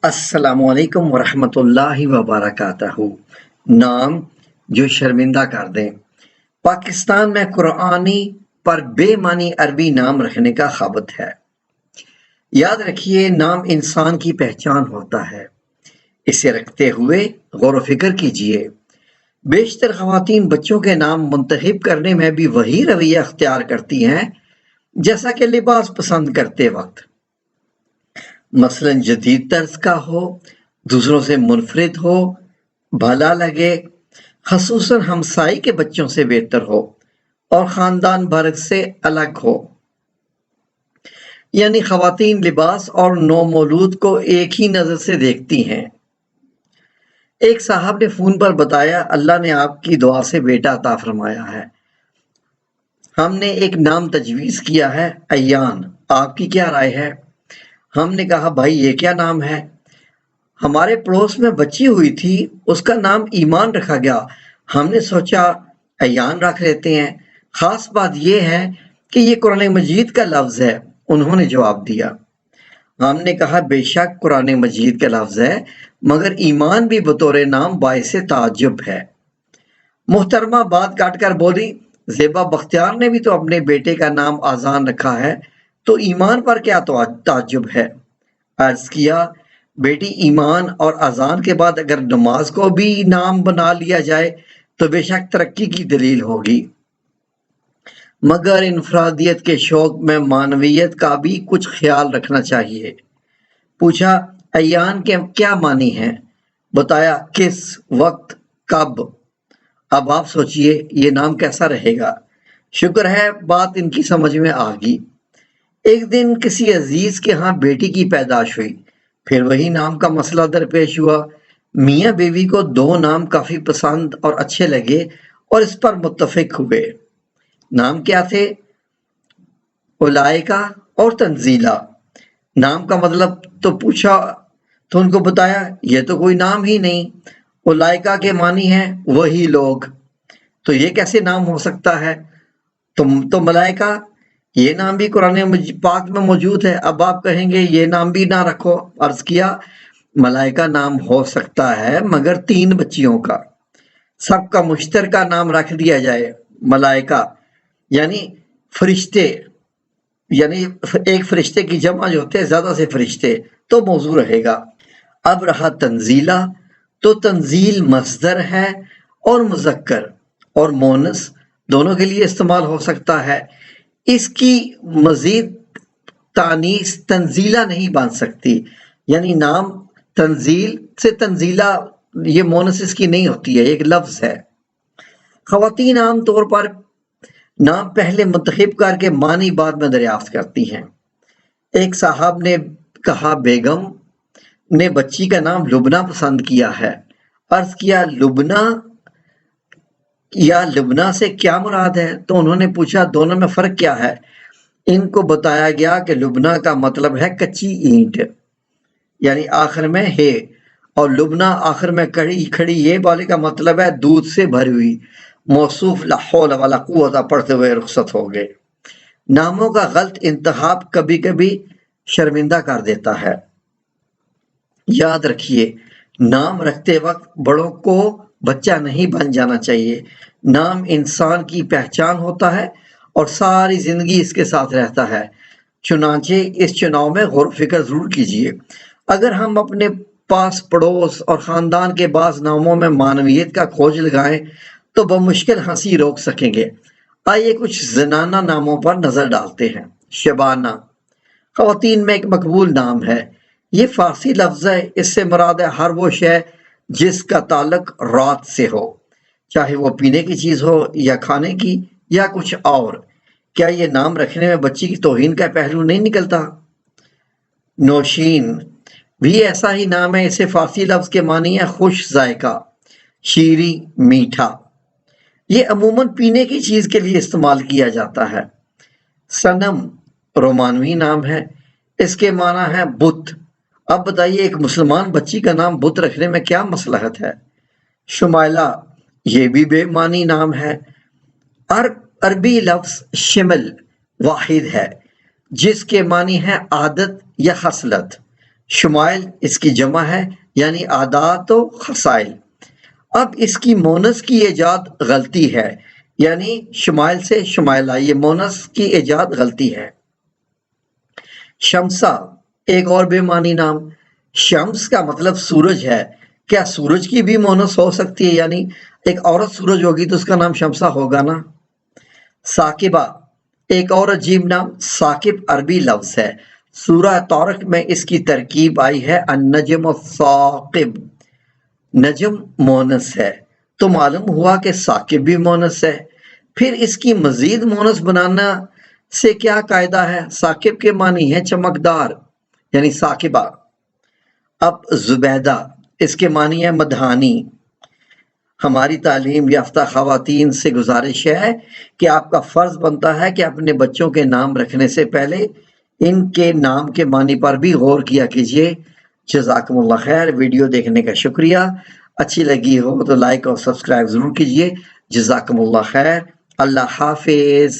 السلام علیکم ورحمۃ اللہ وبرکاتہ۔ نام جو شرمندہ کر دیں۔ پاکستان میں قرآنی پر بے معنی عربی نام رکھنے کا خابت ہے۔ یاد رکھیے، نام انسان کی پہچان ہوتا ہے۔ اسے رکھتے ہوئے غور و فکر کیجئے۔ بیشتر خواتین بچوں کے نام منتخب کرنے میں بھی وہی رویہ اختیار کرتی ہیں جیسا کہ لباس پسند کرتے وقت، مثلاً جدید طرز کا ہو، دوسروں سے منفرد ہو، بھلا لگے، خصوصاً ہمسائی کے بچوں سے بہتر ہو اور خاندان بھر سے الگ ہو۔ یعنی خواتین لباس اور نومولود کو ایک ہی نظر سے دیکھتی ہیں۔ ایک صاحب نے فون پر بتایا، اللہ نے آپ کی دعا سے بیٹا عطا فرمایا ہے، ہم نے ایک نام تجویز کیا ہے، ایان، آپ کی کیا رائے ہے؟ ہم نے کہا، بھائی یہ کیا نام ہے؟ ہمارے پڑوس میں بچی ہوئی تھی، اس کا نام ایمان رکھا گیا، ہم نے سوچا ایان رکھ لیتے ہیں۔ خاص بات یہ ہے کہ یہ قرآن مجید کا لفظ ہے، انہوں نے جواب دیا۔ ہم نے کہا، بے شک قرآن مجید کا لفظ ہے، مگر ایمان بھی بطور نام باعث تعجب ہے۔ محترمہ بات کاٹ کر بولی، زیبا بختیار نے بھی تو اپنے بیٹے کا نام آذان رکھا ہے، تو ایمان پر کیا تعجب ہے؟ عرض کیا، بیٹی، ایمان اور اذان کے بعد اگر نماز کو بھی نام بنا لیا جائے تو بے شک ترقی کی دلیل ہوگی، مگر انفرادیت کے شوق میں معنویت کا بھی کچھ خیال رکھنا چاہیے۔ پوچھا، ایان کے کیا معنی ہیں؟ بتایا، کس وقت، کب۔ اب آپ سوچئے یہ نام کیسا رہے گا؟ شکر ہے بات ان کی سمجھ میں آ گئی۔ ایک دن کسی عزیز کے ہاں بیٹی کی پیدائش ہوئی، پھر وہی نام کا مسئلہ درپیش ہوا۔ میاں بیوی کو دو نام کافی پسند اور اچھے لگے اور اس پر متفق ہوئے۔ نام کیا تھے؟ اولائکا اور تنزیلا۔ نام کا مطلب تو پوچھا تو ان کو بتایا، یہ تو کوئی نام ہی نہیں، اولائکا کے معنی ہے وہی لوگ، تو یہ کیسے نام ہو سکتا ہے؟ تم تو ملائکہ، یہ نام بھی قرآن پاک میں موجود ہے، اب آپ کہیں گے یہ نام بھی نہ رکھو۔ عرض کیا، ملائکہ نام ہو سکتا ہے مگر 3 بچیوں کا، سب کا مشترکہ نام رکھ دیا جائے ملائکہ، یعنی فرشتے، یعنی ایک فرشتے کی جمع جو ہوتے ہیں زیادہ سے فرشتے، تو موضوع رہے گا۔ اب رہا تنزیلہ، تو تنزیل مصدر ہے اور مذکر اور مونس دونوں کے لیے استعمال ہو سکتا ہے۔ اس کی مزید تانیث تنزیلہ نہیں بن سکتی، یعنی نام تنزیل سے تنزیلہ، یہ مونس اس کی نہیں ہوتی ہے، ایک لفظ ہے۔ خواتین عام طور پر نام پہلے منتخب کر کے معنی بعد میں دریافت کرتی ہیں۔ ایک صاحب نے کہا، بیگم نے بچی کا نام لبنہ پسند کیا ہے۔ عرض کیا، لبنہ یا لبنہ سے کیا مراد ہے؟ تو انہوں نے پوچھا، دونوں میں فرق کیا ہے؟ ان کو بتایا گیا کہ لبنہ کا مطلب ہے کچی اینٹ، یعنی آخر میں ہے، اور لبنہ آخر میں کھڑی یہ والے کا مطلب ہے دودھ سے بھری ہوئی۔ موصوف لا حول ولا قوت پڑھتے ہوئے رخصت ہو گئے۔ ناموں کا غلط انتخاب کبھی کبھی شرمندہ کر دیتا ہے۔ یاد رکھیے، نام رکھتے وقت بڑوں کو بچہ نہیں بن جانا چاہیے۔ نام انسان کی پہچان ہوتا ہے اور ساری زندگی اس کے ساتھ رہتا ہے، چنانچہ اس چناؤ میں غور و فکر ضرور کیجیے۔ اگر ہم اپنے پاس پڑوس اور خاندان کے بعض ناموں میں معنویت کا کھوج لگائیں تو بمشکل ہنسی روک سکیں گے۔ آئیے کچھ زنانہ ناموں پر نظر ڈالتے ہیں۔ شبانہ خواتین میں ایک مقبول نام ہے۔ یہ فارسی لفظ ہے، اس سے مراد ہے ہر وہ شے جس کا تعلق رات سے ہو، چاہے وہ پینے کی چیز ہو یا کھانے کی یا کچھ اور۔ کیا یہ نام رکھنے میں بچی کی توہین کا پہلو نہیں نکلتا؟ نوشین بھی ایسا ہی نام ہے، اسے فارسی لفظ کے معنی ہے خوش ذائقہ، شیریں، میٹھا۔ یہ عموماً پینے کی چیز کے لیے استعمال کیا جاتا ہے۔ صنم رومانوی نام ہے، اس کے معنی ہے بت۔ اب بتائیے ایک مسلمان بچی کا نام بت رکھنے میں کیا مصلحت ہے؟ شمائلہ یہ بھی بے معنی نام ہے۔ عربی لفظ شمل واحد ہے جس کے معنی ہے عادت یا خصلت۔ شمائل اس کی جمع ہے یعنی عادات و خصائل۔ اب اس کی مونس کی ایجاد غلطی ہے، یعنی شمائل سے شمائل آئی، یہ مونس کی ایجاد غلطی ہے۔ شمسا ایک اور بے معنی نام، شمس کا مطلب سورج ہے، کیا سورج کی بھی مونس ہو سکتی ہے؟ یعنی ایک عورت سورج ہوگی تو اس کا نام شمسا ہوگا نا۔ ثاقبہ ایک اور عجیب نام، ثاقب عربی لفظ ہے، سورہ طارق میں اس کی ترکیب آئی ہے النجم الثاقب، نجم مونس ہے، تو معلوم ہوا کہ ثاقب بھی مونس ہے۔ پھر اس کی مزید مونس بنانا سے کیا قاعدہ ہے؟ ثاقب کے معنی ہے چمکدار یعنی ثاقبہ۔ اب زبیدہ اس کے معنی ہے مدھانی۔ ہماری تعلیم یافتہ خواتین سے گزارش ہے کہ آپ کا فرض بنتا ہے کہ اپنے بچوں کے نام رکھنے سے پہلے ان کے نام کے معنی پر بھی غور کیا کیجیے۔ جزاکم اللہ خیر، ویڈیو دیکھنے کا شکریہ، اچھی لگی ہو تو لائک اور سبسکرائب ضرور کیجیے۔ جزاکم اللہ خیر، اللہ حافظ۔